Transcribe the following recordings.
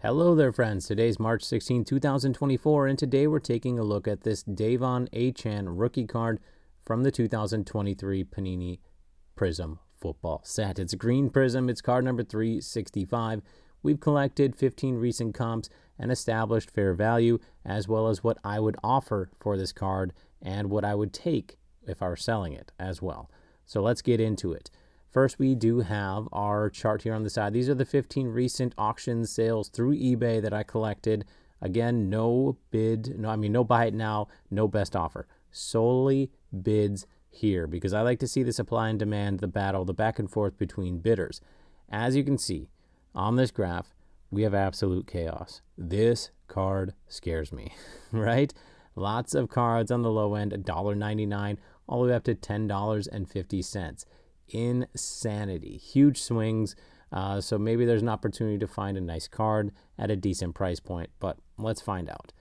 Hello there, friends. Today's March 16, 2024, and today we're taking a look at this Achane rookie card from the 2023 Panini Prizm football set. It's a green Prizm. It's card number 365. We've collected 15 recent comps and established fair value, as well as what I would offer for this card and what I would take if I were selling it as well. So let's get into it. First, we do have our chart here on the side. These are the 15 recent auction sales through eBay that I collected. Again, no buy it now, no best offer. Solely bids here because I like to see the supply and demand, the battle, the back and forth between bidders. As you can see on this graph, we have absolute chaos. This card scares me, right? Lots of cards on the low end, $1.99 all the way up to $10.50. Insanity. Huge swings. So maybe there's an opportunity to find a nice card at a decent price point, but let's find out.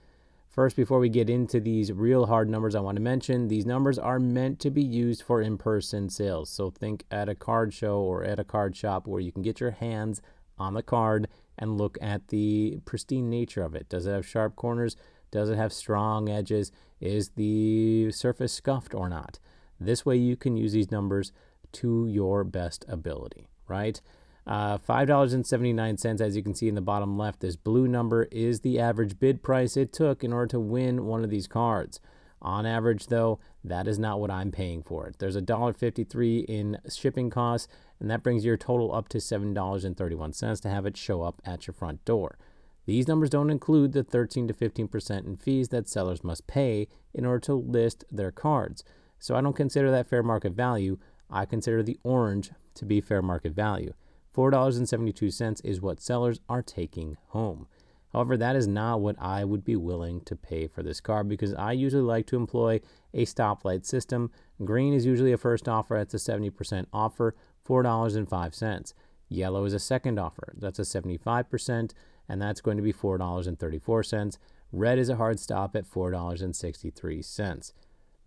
First, before we get into these real hard numbers, I want to mention these numbers are meant to be used for in-person sales. So think at a card show or at a card shop where you can get your hands on the card and look at the pristine nature of it. Does it have sharp corners? Does it have strong edges? Is the surface scuffed or not? This way you can use these numbers to your best ability, right? $5.79, as you can see in the bottom left, this blue number is the average bid price it took in order to win one of these cards. On average, though, that is not what I'm paying for it. There's $1.53 in shipping costs, and that brings your total up to $7.31 to have it show up at your front door. These numbers don't include the 13 to 15% in fees that sellers must pay in order to list their cards. So I don't consider that fair market value. I consider the orange to be fair market value. $4.72 is what sellers are taking home. However, that is not what I would be willing to pay for this card because I usually like to employ a stoplight system. Green is usually a first offer. That's a 70% offer, $4.05. Yellow is a second offer. That's a 75%, and that's going to be $4.34. Red is a hard stop at $4.63.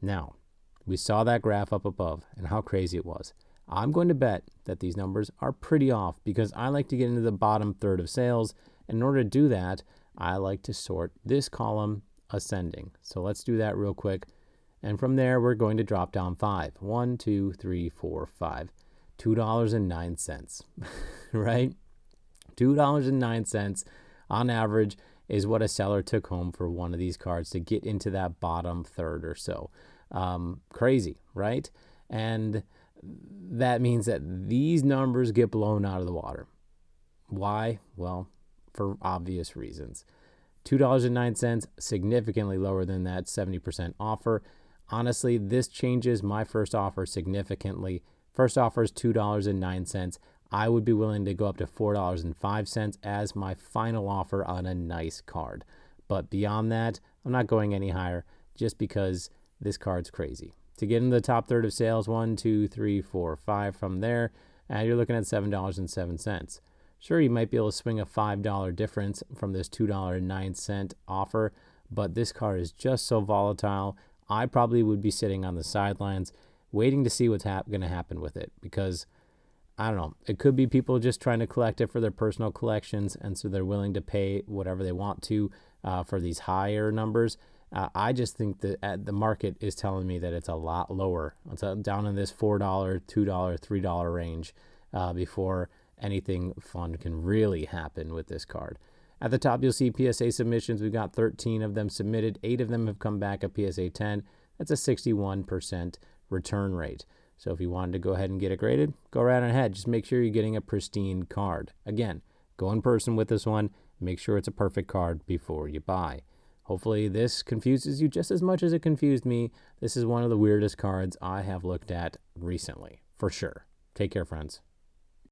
Now, we saw that graph up above and how crazy it was. I'm going to bet that these numbers are pretty off because I like to get into the bottom third of sales. And in order to do that, I like to sort this column ascending. So let's do that real quick. And from there, we're going to drop down 5. 1, 2, 3, 4, 5. $2.09, right? $2.09 on average is what a seller took home for one of these cards to get into that bottom third or so. Crazy, right? And that means that these numbers get blown out of the water. Why? Well, for obvious reasons. $2.09, significantly lower than that 70% offer. Honestly, this changes my first offer significantly. First offer is $2.09. I would be willing to go up to $4.05 as my final offer on a nice card. But beyond that, I'm not going any higher just because this card's crazy. To get into the top third of sales, 1, 2, 3, 4, 5 from there, and you're looking at $7.07. Sure, you might be able to swing a $5 difference from this $2.09 offer, but this card is just so volatile. I probably would be sitting on the sidelines waiting to see what's going to happen with it because, I don't know, it could be people just trying to collect it for their personal collections, and so they're willing to pay whatever they want to for these higher numbers. I just think that the market is telling me that it's a lot lower. It's down in this $4, $2, $3 range before anything fun can really happen with this card. At the top, you'll see PSA submissions. We've got 13 of them submitted. 8 of them have come back at PSA 10. That's a 61% return rate. So if you wanted to go ahead and get it graded, go right ahead. Just make sure you're getting a pristine card. Again, go in person with this one. Make sure it's a perfect card before you buy. Hopefully this confuses you just as much as it confused me. This is one of the weirdest cards I have looked at recently, for sure. Take care, friends.